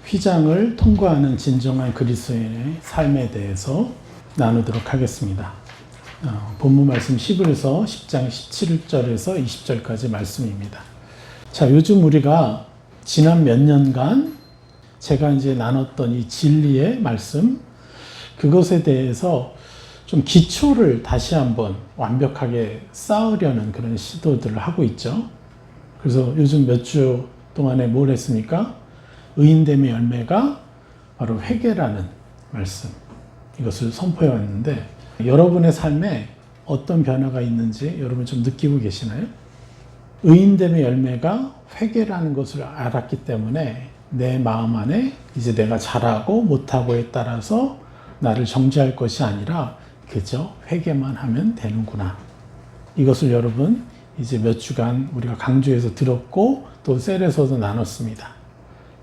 휘장을 통과하는 진정한 그리스도인의 삶에 대해서 나누도록 하겠습니다. 본문 말씀 히브리서 10장 17절에서 20절까지 말씀입니다. 자, 요즘 우리가 지난 몇 년간 제가 이제 나눴던 이 진리의 말씀, 그것에 대해서 좀 기초를 다시 한번 완벽하게 쌓으려는 그런 시도들을 하고 있죠. 그래서 요즘 몇 주 동안에 뭘 했습니까? 의인됨의 열매가 바로 회개라는 말씀, 이것을 선포해 왔는데, 여러분의 삶에 어떤 변화가 있는지 여러분 좀 느끼고 계시나요? 의인됨의 열매가 회개라는 것을 알았기 때문에 내 마음 안에 이제 내가 잘하고 못하고에 따라서 나를 정죄할 것이 아니라 그저 회개만 하면 되는구나. 이것을 여러분 이제 몇 주간 우리가 강조해서 들었고 또 셀에서도 나눴습니다.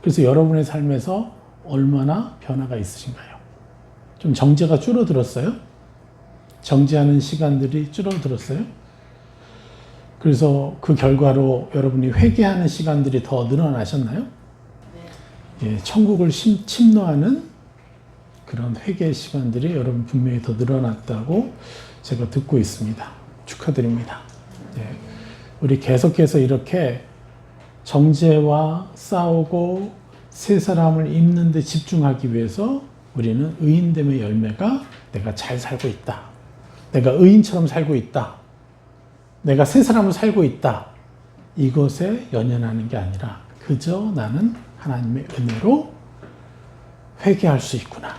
그래서 여러분의 삶에서 얼마나 변화가 있으신가요? 좀 정죄가 줄어들었어요? 정죄하는 시간들이 줄어들었어요? 그래서 그 결과로 여러분이 회개하는 시간들이 더 늘어나셨나요? 예, 천국을 침노하는 그런 회개 시간들이 여러분 분명히 더 늘어났다고 제가 듣고 있습니다. 축하드립니다. 예, 우리 계속해서 이렇게 정죄와 싸우고 새 사람을 입는 데 집중하기 위해서 우리는 의인됨의 열매가 내가 잘 살고 있다, 내가 의인처럼 살고 있다, 내가 새 사람을 살고 있다, 이것에 연연하는 게 아니라 그저 나는 하나님의 은혜로 회개할 수 있구나.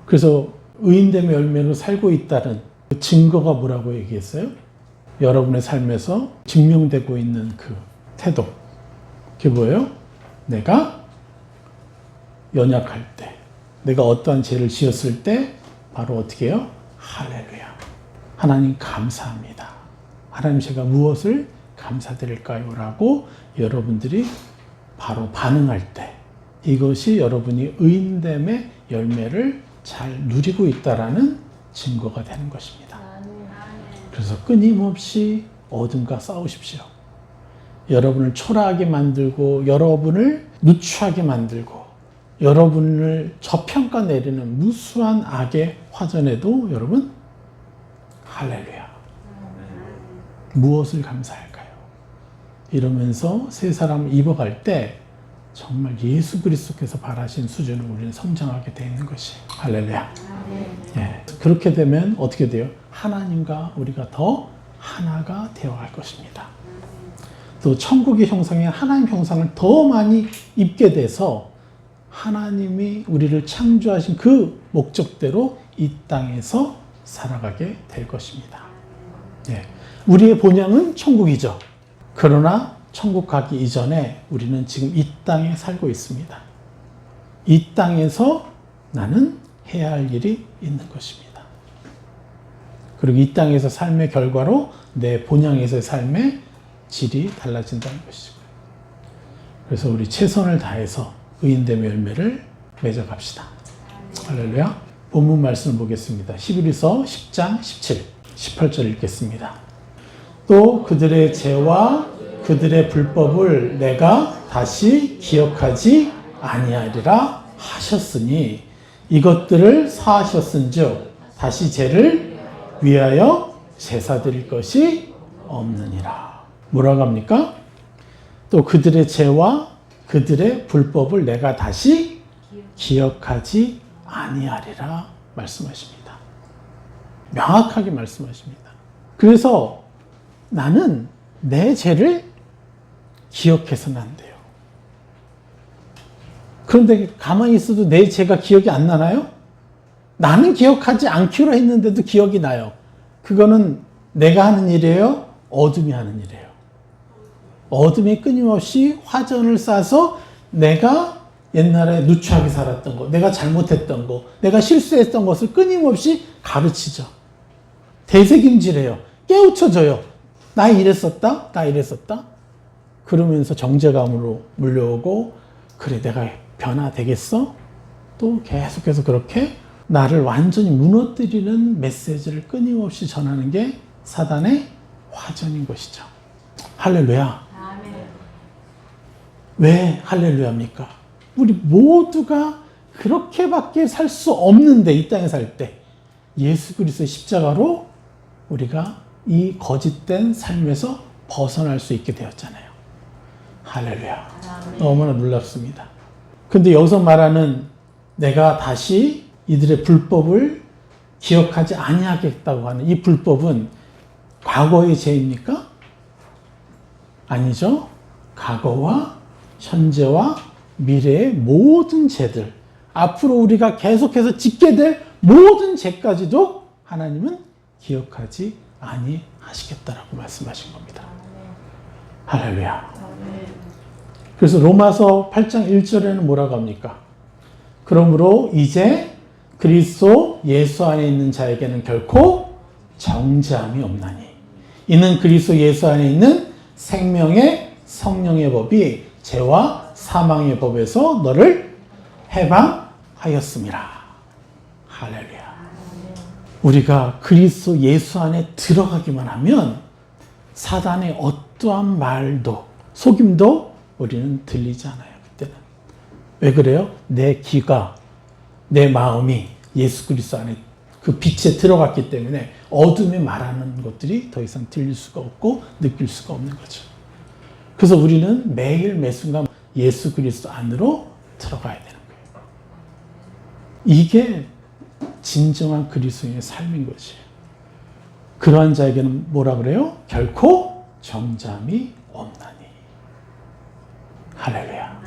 그래서 의인됨의 열매로 살고 있다는 그 증거가 뭐라고 얘기했어요? 여러분의 삶에서 증명되고 있는 그 태도, 그게 뭐예요? 내가 연약할 때, 내가 어떠한 죄를 지었을 때 바로 어떻게 해요? 할렐루야, 하나님 감사합니다, 하나님 제가 무엇을 감사드릴까요? 라고 여러분들이 바로 반응할 때, 이것이 여러분이 의인됨의 열매를 잘 누리고 있다라는 증거가 되는 것입니다. 그래서 끊임없이 어둠과 싸우십시오. 여러분을 초라하게 만들고 여러분을 누추하게 만들고 여러분을 저평가 내리는 무수한 악의 화전에도 여러분 할렐루야, 무엇을 감사할까요? 이러면서 새 사람을 입어갈 때 정말 예수 그리스도께서 바라신 수준으로 우리는 성장하게 되어 있는 것이 할렐루야. 예, 그렇게 되면 어떻게 돼요? 하나님과 우리가 더 하나가 되어갈 것입니다. 또 천국의 형상에 하나님 형상을 더 많이 입게 돼서 하나님이 우리를 창조하신 그 목적대로 이 땅에서 살아가게 될 것입니다. 예, 우리의 본향은 천국이죠. 그러나 천국 가기 이전에 우리는 지금 이 땅에 살고 있습니다. 이 땅에서 나는 해야 할 일이 있는 것입니다. 그리고 이 땅에서 삶의 결과로 내 본향에서의 삶의 질이 달라진다는 것이죠. 그래서 우리 최선을 다해서 의인됨의 열매를 맺어갑시다. 할렐루야. 본문 말씀을 보겠습니다. 히브리서 10장 18절 읽겠습니다. 또 그들의 죄와 그들의 불법을 내가 다시 기억하지 아니하리라 하셨으니 이것들을 사하셨은즉 다시 죄를 위하여 제사 드릴 것이 없느니라. 뭐라고 합니까? 또 그들의 죄와 그들의 불법을 내가 다시 기억하지 아니하리라 말씀하십니다. 명확하게 말씀하십니다. 그래서 나는 내 죄를 기억해서는 안 돼요. 그런데 가만히 있어도 내 죄가 기억이 안 나나요? 나는 기억하지 않기로 했는데도 기억이 나요. 그거는 내가 하는 일이에요? 어둠이 하는 일이에요. 어둠이 끊임없이 화전을 쏴서 내가 옛날에 누추하게 살았던 거, 내가 잘못했던 거, 내가 실수했던 것을 끊임없이 가르치죠. 되새김질해요. 깨우쳐줘요. 나 이랬었다? 나 이랬었다? 그러면서 정죄감으로 물려오고, 그래 내가 변화되겠어? 또 계속해서 그렇게 나를 완전히 무너뜨리는 메시지를 끊임없이 전하는 게 사단의 화전인 것이죠. 할렐루야. 아멘. 왜 할렐루야입니까? 우리 모두가 그렇게밖에 살 수 없는데, 이 땅에 살 때 예수 그리스도의 십자가로 우리가 이 거짓된 삶에서 벗어날 수 있게 되었잖아요. 할렐루야. 너무나 놀랍습니다. 근데 여기서 말하는 내가 다시 이들의 불법을 기억하지 아니하겠다고 하는 이 불법은 과거의 죄입니까? 아니죠. 과거와 현재와 미래의 모든 죄들, 앞으로 우리가 계속해서 짓게 될 모든 죄까지도 하나님은 기억하지 아니하시겠다라고 말씀하신 겁니다. 할렐루야. 그래서 로마서 8장 1절에는 뭐라고 합니까? 그러므로 이제 그리스도 예수 안에 있는 자에게는 결코 정죄함이 없나니 이는 그리스도 예수 안에 있는 생명의 성령의 법이 죄와 사망의 법에서 너를 해방하였음이라. 할렐루야. 우리가 그리스도 예수 안에 들어가기만 하면 사단의 어떠한 말도 속임도 우리는 들리지 않아요. 그때는. 왜 그래요? 내 귀가, 내 마음이 예수 그리스도 안에 그 빛에 들어갔기 때문에 어둠에 말하는 것들이 더 이상 들릴 수가 없고 느낄 수가 없는 거죠. 그래서 우리는 매일 매순간 예수 그리스도 안으로 들어가야 되는 거예요. 이게 진정한 그리스도인의 삶인 거지. 그러한 자에게는 뭐라 그래요? 결코 정죄함이 없나니. 할렐루야.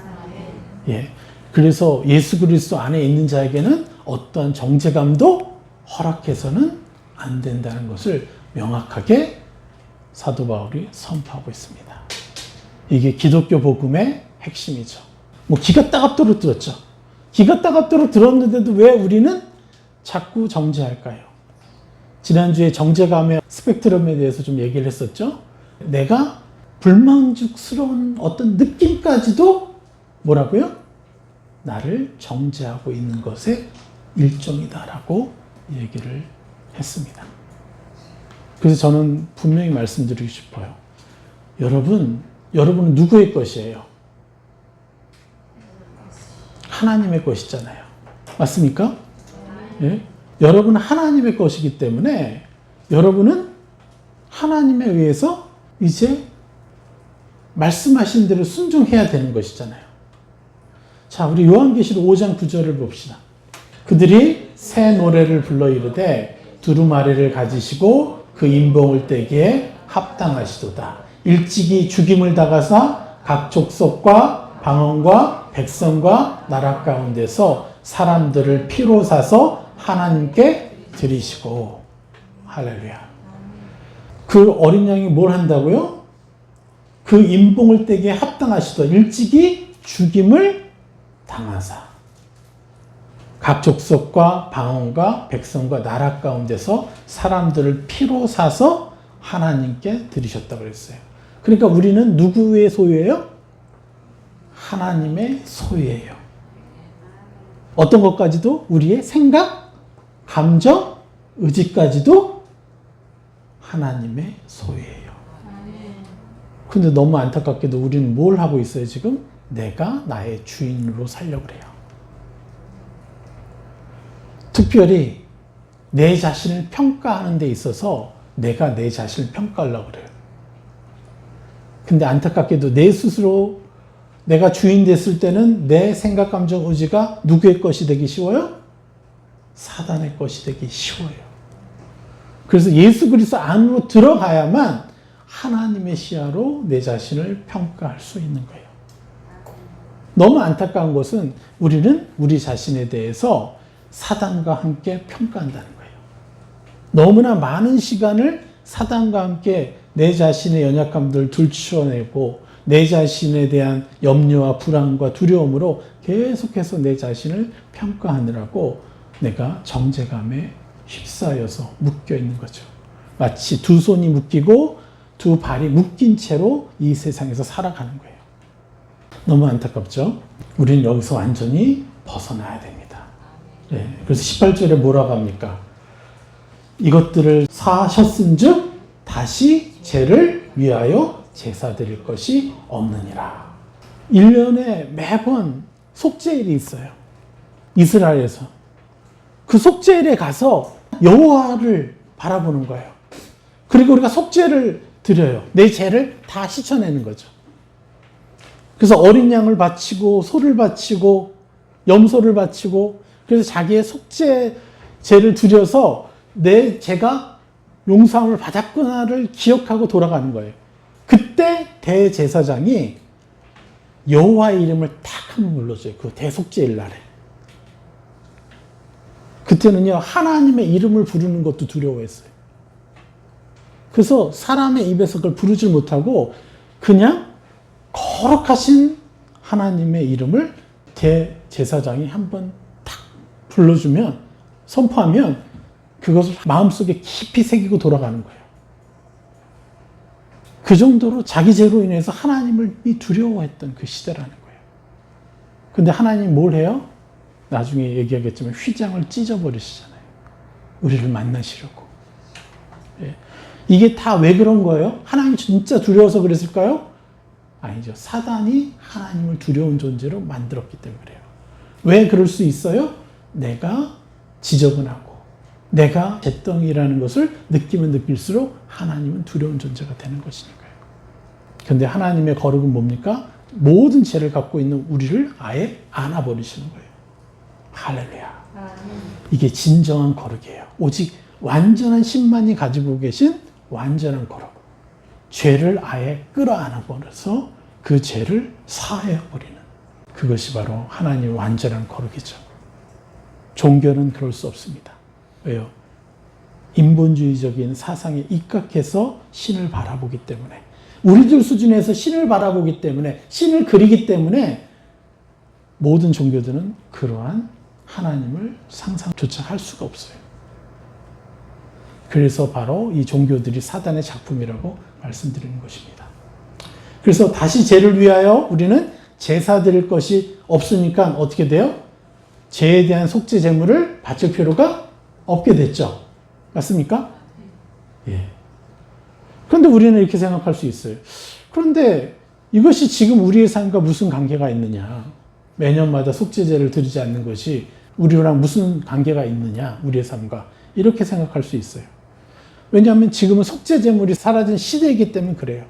예. 그래서 예수 그리스도 안에 있는 자에게는 어떠한 정죄감도 허락해서는 안 된다는 것을 명확하게 사도 바울이 선포하고 있습니다. 이게 기독교 복음의 핵심이죠. 뭐 기가 따갑도록 들었죠. 기가 따갑도록 들었는데도 왜 우리는 자꾸 정죄할까요? 지난주에 정죄감의 스펙트럼에 대해서 좀 얘기를 했었죠. 내가 불만족스러운 어떤 느낌까지도 뭐라고요? 나를 정죄하고 있는 것의 일종이다라고 얘기를 했습니다. 그래서 저는 분명히 말씀드리고 싶어요. 여러분은 누구의 것이에요? 하나님의 것이잖아요. 맞습니까? 예? 여러분은 하나님의 것이기 때문에 여러분은 하나님에 의해서 이제 말씀하신 대로 순종해야 되는 것이잖아요. 자, 우리 요한계시록 5장 9절을 봅시다. 그들이 새 노래를 불러 이르되 두루마리를 가지시고 그 인봉을 떼기에 합당하시도다. 일찍이 죽임을 당하사 각 족속과 방언과 백성과 나라 가운데서 사람들을 피로 사서 하나님께 드리시고. 할렐루야. 그 어린 양이 뭘 한다고요? 그 인봉을 떼기에 합당하시도다. 일찍이 죽임을 당하사 각 족속과 방언과 백성과 나라 가운데서 사람들을 피로 사서 하나님께 드리셨다고 그랬어요. 그러니까 우리는 누구의 소유예요? 하나님의 소유예요. 어떤 것까지도 우리의 생각, 감정, 의지까지도 하나님의 소유예요. 근데 너무 안타깝게도 우리는 뭘 하고 있어요, 지금? 내가 나의 주인으로 살려고 그래요. 특별히 내 자신을 평가하는 데 있어서 내가 내 자신을 평가하려고 그래요. 근데 안타깝게도 내 스스로 내가 주인 됐을 때는 내 생각, 감정, 의지가 누구의 것이 되기 쉬워요? 사단의 것이 되기 쉬워요. 그래서 예수 그리스도 안으로 들어가야만 하나님의 시야로 내 자신을 평가할 수 있는 거예요. 너무 안타까운 것은 우리는 우리 자신에 대해서 사단과 함께 평가한다는 거예요. 너무나 많은 시간을 사단과 함께 내 자신의 연약함들을 들추어내고 내 자신에 대한 염려와 불안과 두려움으로 계속해서 내 자신을 평가하느라고 내가 정죄감에 휩싸여서 묶여 있는 거죠. 마치 두 손이 묶이고 두 발이 묶인 채로 이 세상에서 살아가는 거예요. 너무 안타깝죠? 우리는 여기서 완전히 벗어나야 됩니다. 네, 그래서 18절에 뭐라고 합니까? 이것들을 사하셨은즉 다시 죄를 위하여 제사 드릴 것이 없느니라. 1년에 매번 속죄일이 있어요. 이스라엘에서. 그 속죄일에 가서 여호와를 바라보는 거예요. 그리고 우리가 속죄를 드려요. 내 죄를 다 씻어내는 거죠. 그래서 어린 양을 바치고 소를 바치고 염소를 바치고 그래서 자기의 속죄제를 드려서 내 죄가 용서함을 받았구나를 기억하고 돌아가는 거예요. 그때 대제사장이 여호와의 이름을 탁 한번 불러줘요. 그 대속죄일 날에. 그때는요, 하나님의 이름을 부르는 것도 두려워했어요. 그래서 사람의 입에서 그걸 부르지 못하고 그냥 거룩하신 하나님의 이름을 대제사장이 한번 탁 불러주면, 선포하면 그것을 마음속에 깊이 새기고 돌아가는 거예요. 그 정도로 자기 죄로 인해서 하나님을 두려워했던 그 시대라는 거예요. 근데 하나님이 뭘 해요? 나중에 얘기하겠지만 휘장을 찢어버리시잖아요. 우리를 만나시려고. 예. 이게 다 왜 그런 거예요? 하나님 진짜 두려워서 그랬을까요? 아니죠. 사단이 하나님을 두려운 존재로 만들었기 때문에 그래요. 왜 그럴 수 있어요? 내가 지저분하고 내가 잿덩이라는 것을 느끼면 느낄수록 하나님은 두려운 존재가 되는 것이니까요. 그런데 하나님의 거룩은 뭡니까? 모든 죄를 갖고 있는 우리를 아예 안아버리시는 거예요. 할렐루야. 이게 진정한 거룩이에요. 오직 완전한 신만이 가지고 계신 완전한 거룩. 죄를 아예 끌어안아버려서 그 죄를 사해버리는 그것이 바로 하나님의 완전한 거룩이죠. 종교는 그럴 수 없습니다. 왜요? 인본주의적인 사상에 입각해서 신을 바라보기 때문에, 우리들 수준에서 신을 바라보기 때문에, 신을 그리기 때문에 모든 종교들은 그러한 하나님을 상상조차 할 수가 없어요. 그래서 바로 이 종교들이 사단의 작품이라고 말씀드리는 것입니다. 그래서 다시 죄를 위하여 우리는 제사 드릴 것이 없으니까 어떻게 돼요? 죄에 대한 속죄 제물을 바칠 필요가 없게 됐죠. 맞습니까? 예. 그런데 우리는 이렇게 생각할 수 있어요. 그런데 이것이 지금 우리의 삶과 무슨 관계가 있느냐? 매년마다 속죄제를 드리지 않는 것이 우리랑 무슨 관계가 있느냐? 우리의 삶과. 이렇게 생각할 수 있어요. 왜냐하면 지금은 속죄제물이 사라진 시대이기 때문에 그래요.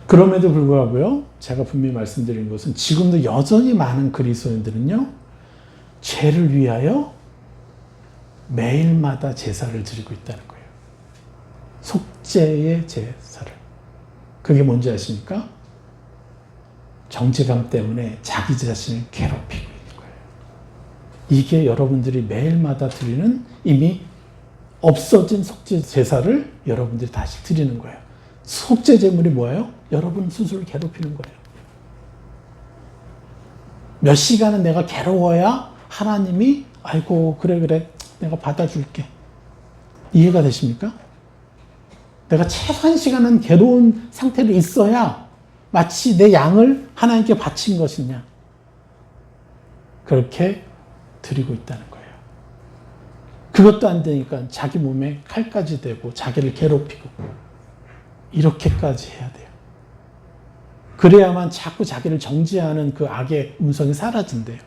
그럼에도 불구하고요, 제가 분명히 말씀드린 것은 지금도 여전히 많은 그리스도인들은요, 죄를 위하여 매일마다 제사를 드리고 있다는 거예요. 속죄의 제사를. 그게 뭔지 아십니까? 정죄감 때문에 자기 자신을 괴롭히고 있는 거예요. 이게 여러분들이 매일마다 드리는 이미 없어진 속죄 제사를 여러분들이 다시 드리는 거예요. 속죄 제물이 뭐예요? 여러분 스스로를 괴롭히는 거예요. 몇 시간은 내가 괴로워야 하나님이 아이고 그래 내가 받아줄게. 이해가 되십니까? 내가 최소 1시간은 괴로운 상태로 있어야 마치 내 양을 하나님께 바친 것이냐. 그렇게 드리고 있다는 거예요. 그것도 안 되니까 자기 몸에 칼까지 대고 자기를 괴롭히고 이렇게까지 해야 돼요. 그래야만 자꾸 자기를 정죄하는 그 악의 음성이 사라진대요.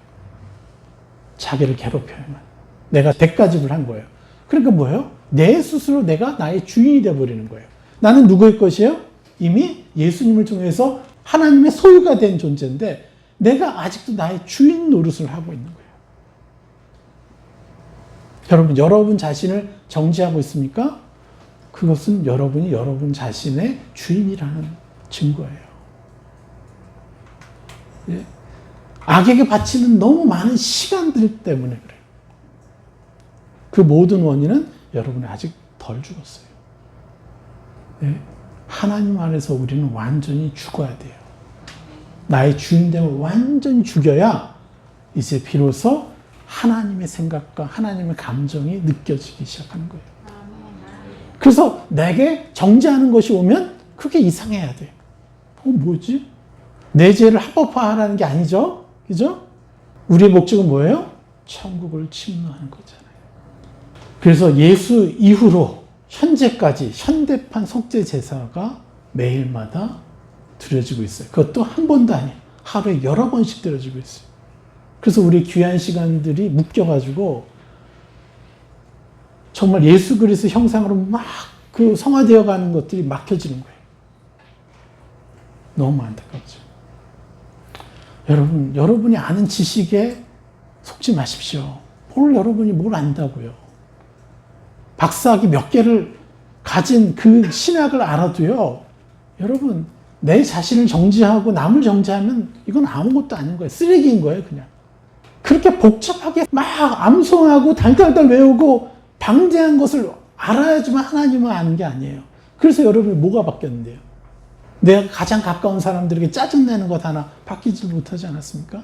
자기를 괴롭혀야만. 내가 대가집을 한 거예요. 그러니까 뭐예요? 내 스스로 내가 나의 주인이 되어버리는 거예요. 나는 누구의 것이에요? 이미 예수님을 통해서 하나님의 소유가 된 존재인데 내가 아직도 나의 주인 노릇을 하고 있는 거예요. 여러분 자신을 정죄하고 있습니까? 그것은 여러분이 여러분 자신의 주인이라는 증거예요. 예? 악에게 바치는 너무 많은 시간들 때문에 그래요. 그 모든 원인은 여러분이 아직 덜 죽었어요. 예? 하나님 안에서 우리는 완전히 죽어야 돼요. 나의 주인됨을 완전히 죽여야 이제 비로소 하나님의 생각과 하나님의 감정이 느껴지기 시작하는 거예요. 그래서 내게 정죄하는 것이 오면 그게 이상해야 돼. 뭐지? 내 죄를 합법화하라는 게 아니죠? 그죠? 우리의 목적은 뭐예요? 천국을 침노하는 거잖아요. 그래서 예수 이후로 현재까지 현대판 속죄 제사가 매일마다 드려지고 있어요. 그것도 한 번도 아니에요. 하루에 여러 번씩 드려지고 있어요. 그래서 우리 귀한 시간들이 묶여가지고 정말 예수 그리스도 형상으로 막 그 성화되어 가는 것들이 막혀지는 거예요. 너무 안타깝죠. 여러분이 아는 지식에 속지 마십시오. 여러분이 뭘 안다고요. 박사학위 몇 개를 가진 그 신학을 알아도요. 여러분 내 자신을 정지하고 남을 정지하면 이건 아무것도 아닌 거예요. 쓰레기인 거예요, 그냥. 그렇게 복잡하게 막 암송하고 달달달 외우고 방대한 것을 알아야지만 하나님을 아는 게 아니에요. 그래서 여러분이 뭐가 바뀌었는데요? 내가 가장 가까운 사람들에게 짜증내는 것 하나 바뀌지 못하지 않았습니까?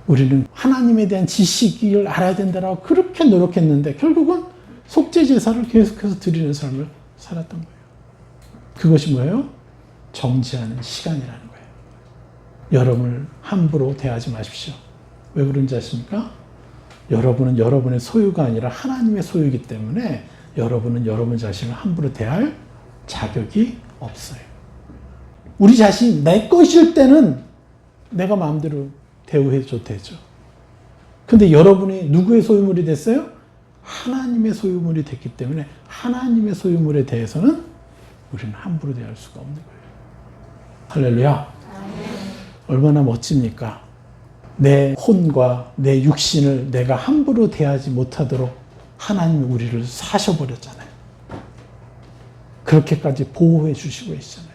우리는 하나님에 대한 지식을 알아야 된다라고 그렇게 노력했는데 결국은 속죄 제사를 계속해서 드리는 삶을 살았던 거예요. 그것이 뭐예요? 정지하는 시간이라는 거예요. 여러분을 함부로 대하지 마십시오. 왜 그런지 아십니까? 여러분은 여러분의 소유가 아니라 하나님의 소유이기 때문에 여러분은 여러분 자신을 함부로 대할 자격이 없어요. 우리 자신이 내 것일 때는 내가 마음대로 대우해줘도 되죠. 근데 여러분이 누구의 소유물이 됐어요? 하나님의 소유물이 됐기 때문에 하나님의 소유물에 대해서는 우리는 함부로 대할 수가 없는 거예요. 할렐루야. 얼마나 멋집니까? 내 혼과 내 육신을 내가 함부로 대하지 못하도록 하나님이 우리를 사셔버렸잖아요. 그렇게까지 보호해 주시고 계시잖아요.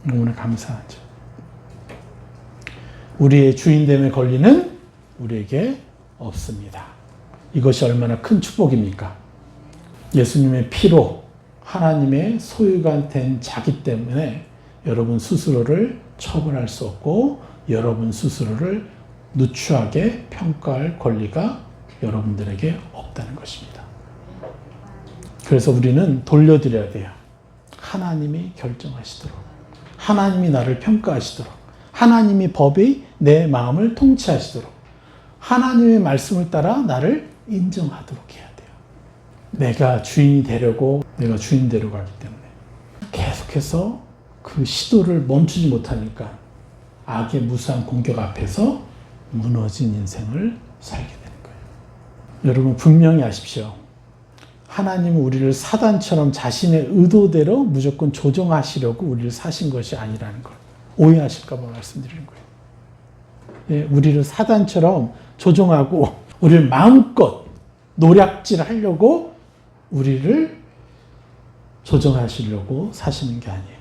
너무나 감사하죠. 우리의 주인됨의 권리는 우리에게 없습니다. 이것이 얼마나 큰 축복입니까? 예수님의 피로 하나님의 소유가 된 자기 때문에 여러분 스스로를 처벌할 수 없고 여러분 스스로를 누추하게 평가할 권리가 여러분들에게 없다는 것입니다. 그래서 우리는 돌려드려야 돼요. 하나님이 결정하시도록, 하나님이 나를 평가하시도록, 하나님이 법이 내 마음을 통치하시도록, 하나님의 말씀을 따라 나를 인정하도록 해야 돼요. 내가 주인이 되려고 내가 주인 되려고 하기 때문에 계속해서 그 시도를 멈추지 못하니까 악의 무수한 공격 앞에서 무너진 인생을 살게 되는 거예요. 여러분 분명히 아십시오. 하나님은 우리를 사단처럼 자신의 의도대로 무조건 조정하시려고 우리를 사신 것이 아니라는 걸 오해하실까 봐 말씀드리는 거예요. 예, 우리를 사단처럼 조종하고 우리를 마음껏 노략질하려고 우리를 조정하시려고 사시는 게 아니에요.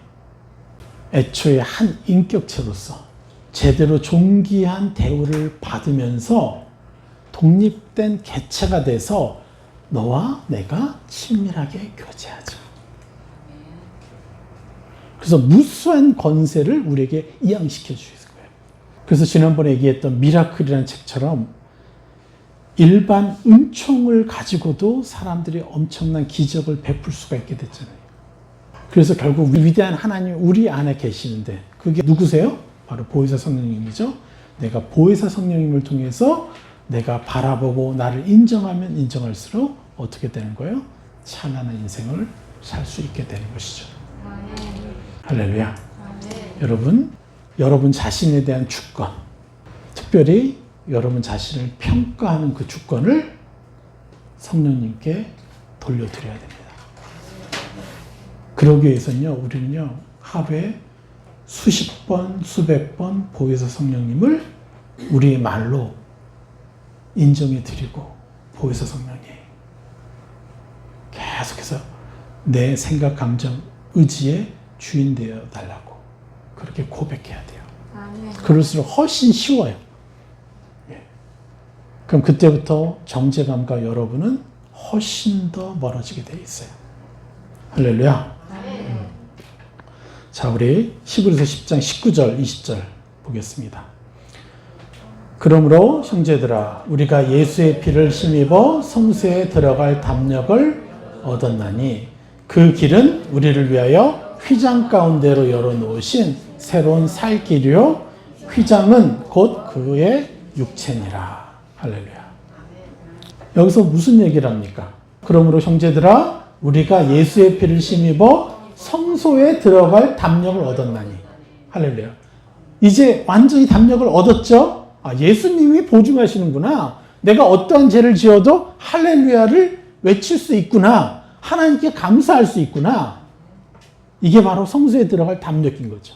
애초에 한 인격체로서 제대로 존귀한 대우를 받으면서 독립된 개체가 돼서 너와 내가 친밀하게 교제하자. 그래서 무수한 권세를 우리에게 이양시켜 주시는 거예요. 그래서 지난번에 얘기했던 미라클이라는 책처럼 일반 은총을 가지고도 사람들이 엄청난 기적을 베풀 수가 있게 됐잖아요. 그래서 결국 위대한 하나님이 우리 안에 계시는데 그게 누구세요? 바로 보혜사 성령님이죠. 내가 보혜사 성령님을 통해서 내가 바라보고 나를 인정하면 인정할수록 어떻게 되는 거예요? 찬란한 인생을 살 수 있게 되는 것이죠. 할렐루야. 여러분 자신에 대한 주권, 특별히 여러분 자신을 평가하는 그 주권을 성령님께 돌려드려야 됩니다. 그러기 위해서는요, 우리는요, 하루에 수십 번, 수백 번 보혜사 성령님을 우리의 말로 인정해 드리고, 보혜사 성령님, 계속해서 내 생각, 감정, 의지의 주인 되어 달라고 그렇게 고백해야 돼요. 그럴수록 훨씬 쉬워요. 예. 그럼 그때부터 정죄감과 여러분은 훨씬 더 멀어지게 되어 있어요. 할렐루야. 자, 우리 히브리서 10장 19절, 20절 보겠습니다. 그러므로 형제들아, 우리가 예수의 피를 힘입어 성소에 들어갈 담력을 얻었나니 그 길은 우리를 위하여 휘장 가운데로 열어놓으신 새로운 살 길이요, 휘장은 곧 그의 육체니라. 할렐루야. 여기서 무슨 얘기를 합니까? 그러므로 형제들아, 우리가 예수의 피를 힘입어 성소에 들어갈 담력을 얻었나니. 할렐루야. 이제 완전히 담력을 얻었죠? 아, 예수님이 보증하시는구나. 내가 어떠한 죄를 지어도 할렐루야를 외칠 수 있구나. 하나님께 감사할 수 있구나. 이게 바로 성소에 들어갈 담력인 거죠.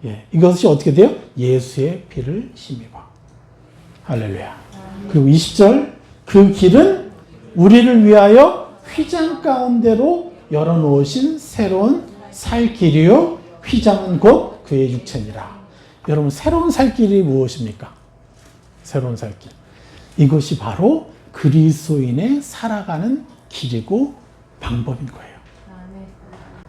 예, 이것이 어떻게 돼요? 예수의 피를 힘입어. 할렐루야. 그리고 20절, 그 길은 우리를 위하여 휘장 가운데로 열어놓으신 새로운 살 길이요. 휘장은 곧 그의 육체니라. 여러분, 새로운 살 길이 무엇입니까? 새로운 살 길. 이것이 바로 그리스도인의 살아가는 길이고 방법인 거예요.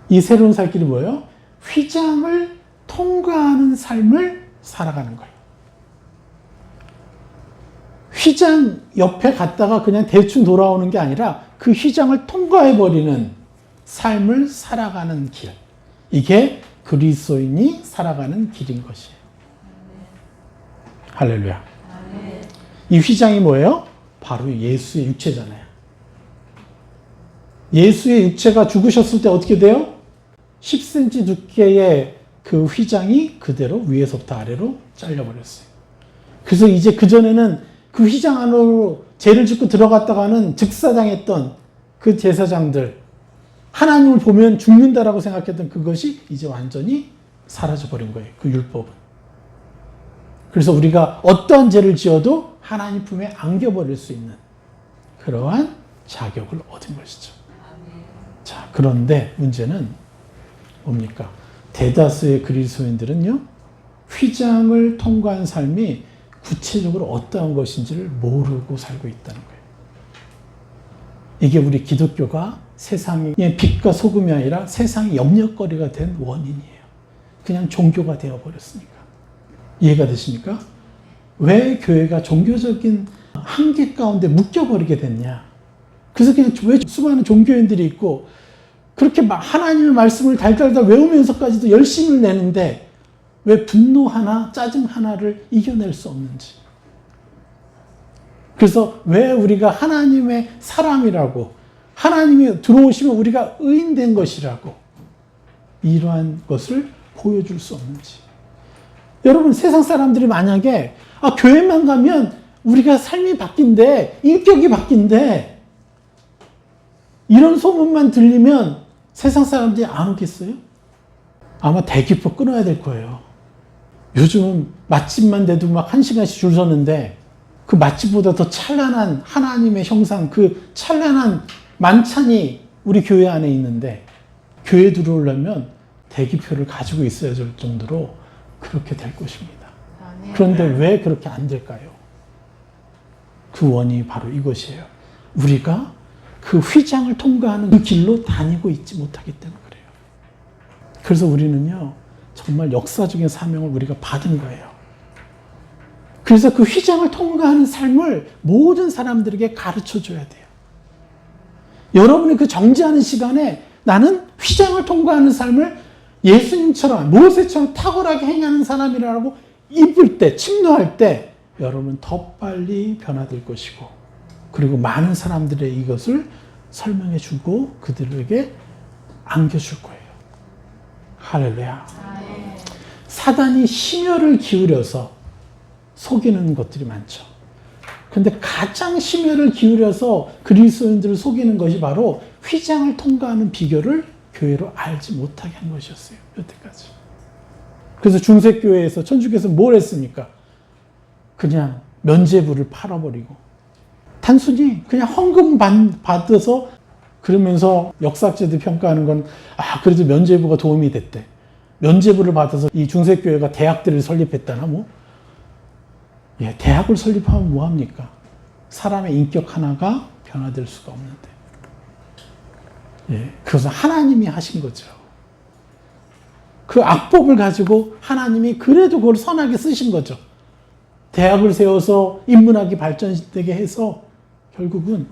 이 새로운 살 길이 뭐예요? 휘장을 통과하는 삶을 살아가는 거예요. 휘장 옆에 갔다가 그냥 대충 돌아오는 게 아니라 그 휘장을 통과해버리는 삶을 살아가는 길. 이게 그리스도인이 살아가는 길인 것이에요. 할렐루야. 이 휘장이 뭐예요? 바로 예수의 육체잖아요. 예수의 육체가 죽으셨을 때 어떻게 돼요? 10cm 두께의 그 휘장이 그대로 위에서부터 아래로 잘려버렸어요. 그래서 이제 그전에는 그 휘장 안으로 죄를 짓고 들어갔다가는 즉사당했던 그 제사장들, 하나님을 보면 죽는다라고 생각했던 그것이 이제 완전히 사라져버린 거예요. 그 율법은. 그래서 우리가 어떠한 죄를 지어도 하나님 품에 안겨버릴 수 있는 그러한 자격을 얻은 것이죠. 자, 그런데 문제는 뭡니까? 대다수의 그리스도인들은요, 휘장을 통과한 삶이 구체적으로 어떠한 것인지를 모르고 살고 있다는 거예요. 이게 우리 기독교가 세상의 빛과 소금이 아니라 세상의 염려거리가 된 원인이에요. 그냥 종교가 되어버렸으니까. 이해가 되십니까? 왜 교회가 종교적인 한계 가운데 묶여버리게 됐냐? 그래서 그냥 왜 수많은 종교인들이 있고 그렇게 막 하나님의 말씀을 달달달 외우면서까지도 열심을 내는데 왜 분노 하나, 짜증 하나를 이겨낼 수 없는지. 그래서 왜 우리가 하나님의 사람이라고, 하나님이 들어오시면 우리가 의인된 것이라고 이러한 것을 보여줄 수 없는지. 여러분, 세상 사람들이 만약에 교회만 가면 우리가 삶이 바뀐대, 인격이 바뀐대, 이런 소문만 들리면 세상 사람들이 안 오겠어요? 아마 대기표 끊어야 될 거예요. 요즘은 맛집만 돼도 막 1시간씩 줄 섰는데 그 맛집보다 더 찬란한 하나님의 형상, 그 찬란한 만찬이 우리 교회 안에 있는데 교회 들어오려면 대기표를 가지고 있어야 될 정도로 그렇게 될 것입니다. 그런데 왜 그렇게 안 될까요? 그 원인이 바로 이것이에요. 우리가 그 휘장을 통과하는 그 길로 다니고 있지 못하기 때문에 그래요. 그래서 우리는요, 정말 역사적인 사명을 우리가 받은 거예요. 그래서 그 휘장을 통과하는 삶을 모든 사람들에게 가르쳐 줘야 돼요. 여러분이 그 정지하는 시간에 나는 휘장을 통과하는 삶을 예수님처럼, 모세처럼 탁월하게 행하는 사람이라고 입을 때, 침노할 때 여러분 더 빨리 변화될 것이고, 그리고 많은 사람들의 이것을 설명해 주고 그들에게 안겨줄 거예요. 할렐루야. 사단이 심혈을 기울여서 속이는 것들이 많죠. 그런데 가장 심혈을 기울여서 그리스도인들을 속이는 것이 바로 휘장을 통과하는 비결을 교회로 알지 못하게 한 것이었어요. 여태까지. 그래서 중세교회에서 천주교에서 뭘 했습니까? 그냥 면죄부를 팔아버리고 단순히 그냥 헌금 받아서 그러면서 역사학자들 평가하는 건 그래도 면죄부가 도움이 됐대. 면죄부를 받아서 이 중세교회가 대학들을 설립했다나 뭐? 예, 대학을 설립하면 뭐합니까? 사람의 인격 하나가 변화될 수가 없는데. 예, 그래서 하나님이 하신 거죠. 그 악법을 가지고 하나님이 그래도 그걸 선하게 쓰신 거죠. 대학을 세워서 인문학이 발전되게 해서 결국은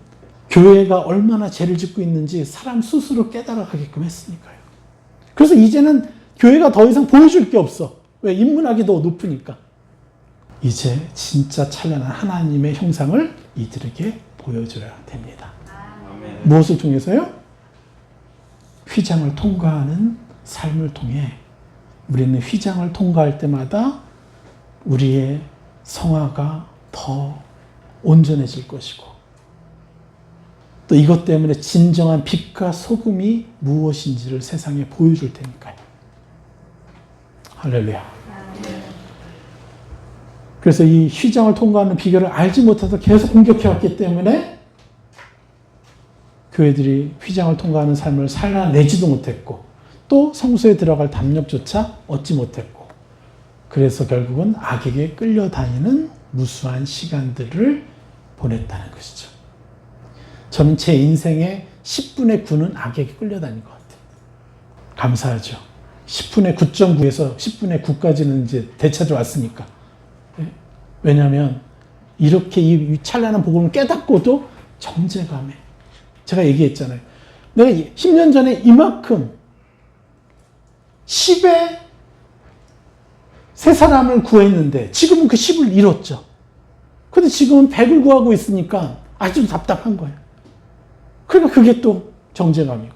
교회가 얼마나 죄를 짓고 있는지 사람 스스로 깨달아가게끔 했으니까요. 그래서 이제는 교회가 더 이상 보여줄 게 없어. 왜? 인문학이 더 높으니까. 이제 진짜 찬란한 하나님의 형상을 이들에게 보여줘야 됩니다. 무엇을 통해서요? 휘장을 통과하는 삶을 통해 우리는 휘장을 통과할 때마다 우리의 성화가 더 온전해질 것이고 또 이것 때문에 진정한 빛과 소금이 무엇인지를 세상에 보여줄 테니까요. 할렐루야. 그래서 이 휘장을 통과하는 비결을 알지 못해서 계속 공격해왔기 때문에 교회들이 휘장을 통과하는 삶을 살아내지도 못했고 또 성소에 들어갈 담력조차 얻지 못했고 그래서 결국은 악에게 끌려다니는 무수한 시간들을 보냈다는 것이죠. 저는 제 인생의 10분의 9는 악에게 끌려다닌 것 같아요. 감사하죠. 10분의 9.9에서 10분의 9까지는 이제 되찾아왔으니까. 왜냐하면 이렇게 이 찬란한 복음을 깨닫고도 정죄감에 제가 얘기했잖아요. 내가 10년 전에 이만큼 10에 세 사람을 구했는데 지금은 그 10을 잃었죠. 근데 지금은 100을 구하고 있으니까 아주 답답한 거예요. 그러니까 그게 또 정죄감이고.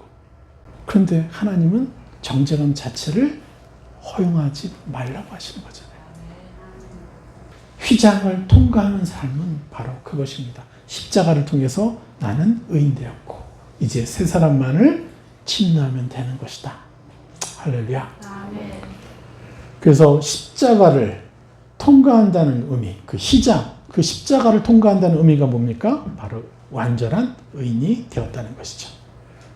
그런데 하나님은 정죄감 자체를 허용하지 말라고 하시는 거잖아요. 휘장을 통과하는 삶은 바로 그것입니다. 십자가를 통해서 나는 의인되었고 이제 세 사람만을 침노하면 되는 것이다. 할렐루야. 아멘. 그래서 십자가를 통과한다는 의미, 그 휘장, 그 십자가를 통과한다는 의미가 뭡니까? 바로 완전한 의인이 되었다는 것이죠.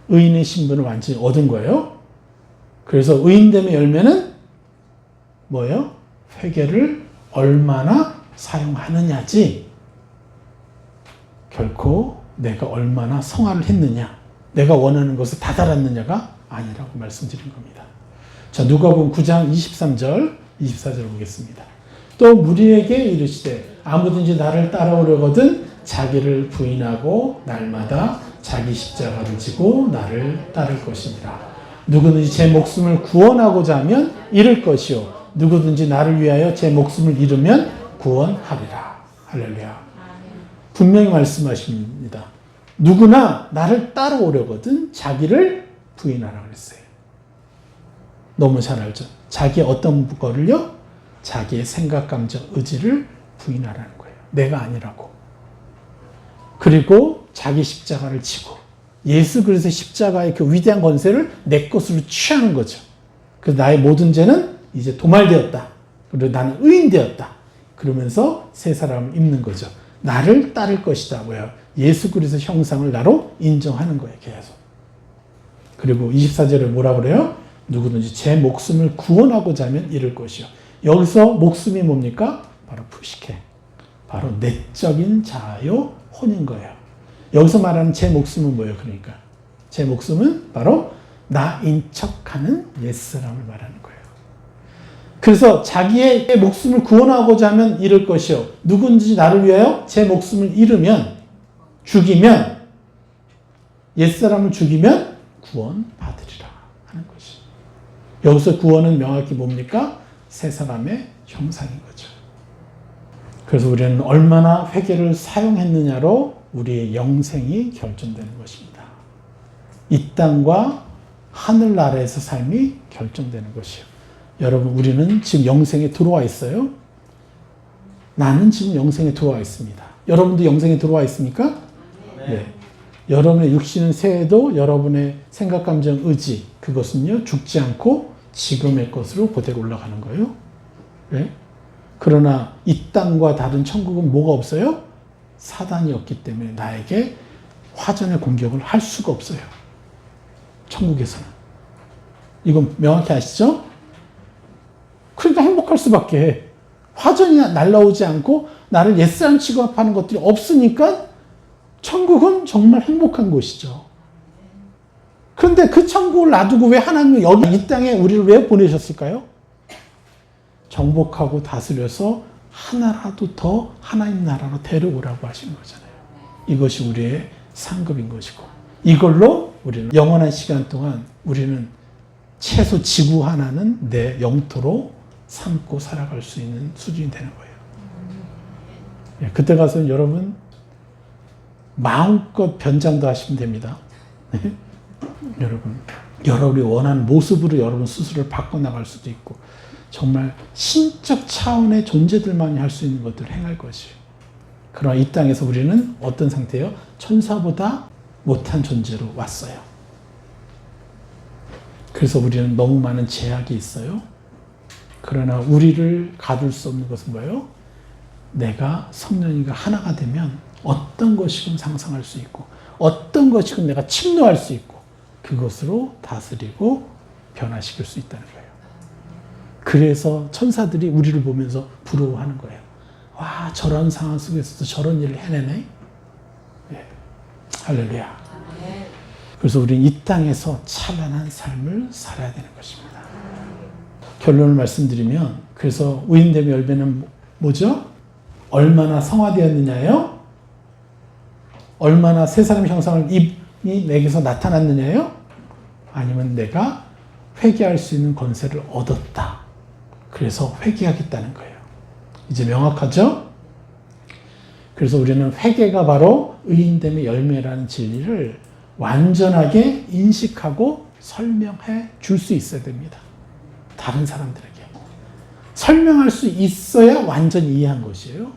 의인의 신분을 완전히 얻은 거예요. 그래서 의인됨의 열매는 뭐예요? 회개를 얼마나 사용하느냐지 결코 내가 얼마나 성화를 했느냐, 내가 원하는 것을 다 달았느냐가 아니라고 말씀드린 겁니다. 자, 누가복음 9장 23절, 24절 보겠습니다. 또 무리에게 이르시되 아무든지 나를 따라오려거든 자기를 부인하고 날마다 자기 십자가를 지고 나를 따를 것이니라. 누구든지 제 목숨을 구원하고자 하면 잃을 것이요 누구든지 나를 위하여 제 목숨을 잃으면 구원하리라. 할렐루야. 분명히 말씀하십니다. 누구나 나를 따라오려거든 자기를 부인하라고 그랬어요. 너무 잘 알죠? 자기의 어떤 거를요? 자기의 생각, 감정, 의지를 부인하라는 거예요. 내가 아니라고. 그리고 자기 십자가를 지고 예수 그리스도의 십자가의 그 위대한 권세를 내 것으로 취하는 거죠. 그래서 나의 모든 죄는 이제 도말되었다. 그리고 나는 의인되었다. 그러면서 새 사람을 입는 거죠. 나를 따를 것이다. 뭐야? 예수 그리스도 형상을 나로 인정하는 거예요. 계속. 그리고 24절에 뭐라 그래요? 누구든지 제 목숨을 구원하고자 하면 잃을 것이요. 여기서 목숨이 뭡니까? 바로 푸시케. 바로 내적인 자아요 혼인 거예요. 여기서 말하는 제 목숨은 뭐예요? 그러니까 제 목숨은 바로 나인 척하는 옛사람을 말하는 거예요. 그래서 자기의 목숨을 구원하고자 하면 잃을 것이요. 누군지 나를 위하여 제 목숨을 잃으면, 죽이면, 옛사람을 죽이면 구원받으리라 하는 것이. 여기서 구원은 명확히 뭡니까? 새 사람의 형상인 거죠. 그래서 우리는 얼마나 회개를 사용했느냐로 우리의 영생이 결정되는 것입니다. 이 땅과 하늘나라에서 삶이 결정되는 것이요. 여러분, 우리는 지금 영생에 들어와 있어요. 나는 지금 영생에 들어와 있습니다. 여러분도 영생에 들어와 있습니까? 네. 여러분의 육신은 새해도 여러분의 생각, 감정, 의지 그것은요 죽지 않고 지금의 것으로 그대로 올라가는 거예요. 네? 그러나 이 땅과 다른 천국은 뭐가 없어요? 사단이 없기 때문에 나에게 화전의 공격을 할 수가 없어요. 천국에서는. 이건 명확히 아시죠? 그러니까 행복할 수밖에. 화전이 날라오지 않고 나를 옛사람 취급하는 것들이 없으니까 천국은 정말 행복한 곳이죠. 그런데 그 천국을 놔두고 왜 하나님은 여기 이 땅에 우리를 왜 보내셨을까요? 정복하고 다스려서 하나라도 더 하나님 나라로 데려오라고 하시는 거잖아요. 이것이 우리의 상급인 것이고 이걸로 우리는 영원한 시간 동안 우리는 최소 지구 하나는 내 영토로 삼고 살아갈 수 있는 수준이 되는 거예요. 그때 가서는 여러분 마음껏 변장도 하시면 됩니다. 여러분 여러분이 원하는 모습으로 여러분 스스로를 바꿔나갈 수도 있고 정말 신적 차원의 존재들만이 할 수 있는 것들을 행할 것이에요. 그러나 이 땅에서 우리는 어떤 상태예요? 천사보다 못한 존재로 왔어요. 그래서 우리는 너무 많은 제약이 있어요. 그러나 우리를 가둘 수 없는 것은 뭐예요? 내가 성령님과 하나가 되면 어떤 것이든 상상할 수 있고 어떤 것이든 내가 침노할 수 있고 그것으로 다스리고 변화시킬 수 있다는 거예요. 그래서 천사들이 우리를 보면서 부러워하는 거예요. 와, 저런 상황 속에서도 저런 일을 해내네. 예. 할렐루야. 그래서 우리는 이 땅에서 찬란한 삶을 살아야 되는 것입니다. 결론을 말씀드리면 그래서 의인됨의 열매는 뭐죠? 얼마나 성화되었느냐요? 얼마나 새 사람의 형상을 입이 내게서 나타났느냐요? 아니면 내가 회개할 수 있는 권세를 얻었다. 그래서 회개하겠다는 거예요. 이제 명확하죠? 그래서 우리는 회개가 바로 의인됨의 열매라는 진리를 완전하게 인식하고 설명해 줄 수 있어야 됩니다. 다른 사람들에게. 설명할 수 있어야 완전히 이해한 것이에요.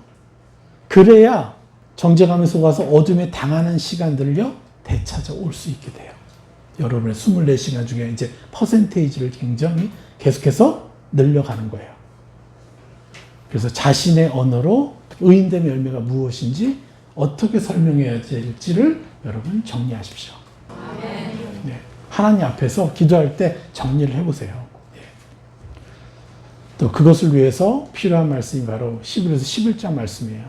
그래야 정죄감에 속아서 어둠에 당하는 시간들을요, 되찾아올 수 있게 돼요. 여러분의 24시간 중에 이제 퍼센테이지를 굉장히 계속해서 늘려가는 거예요. 그래서 자신의 언어로 의인됨의 열매가 무엇인지 어떻게 설명해야 될지를 여러분 정리하십시오. 네. 하나님 앞에서 기도할 때 정리를 해보세요. 네. 또 그것을 위해서 필요한 말씀이 바로 11에서 11장 말씀이에요.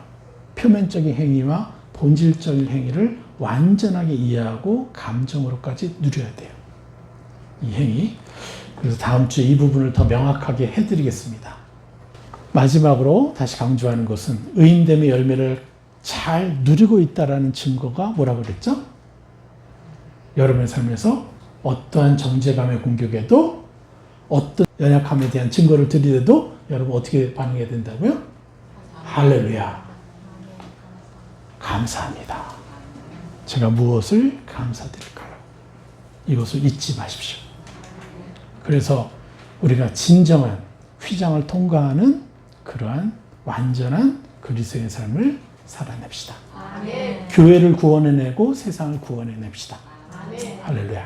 표면적인 행위와 본질적인 행위를 완전하게 이해하고 감정으로까지 누려야 돼요. 이 행위. 그래서 다음 주에 이 부분을 더 명확하게 해드리겠습니다. 마지막으로 다시 강조하는 것은 의인됨의 열매를 잘 누리고 있다는 증거가 뭐라고 그랬죠? 여러분의 삶에서 어떠한 정죄감의 공격에도 어떤 연약함에 대한 증거를 들이대도 여러분 어떻게 반응해야 된다고요? 할렐루야. 감사합니다. 제가 무엇을 감사드릴까요? 이것을 잊지 마십시오. 그래서 우리가 진정한 휘장을 통과하는 그러한 완전한 그리스도의 삶을 살아냅시다. 아멘. 교회를 구원해내고 세상을 구원해냅시다. 아멘. 할렐루야.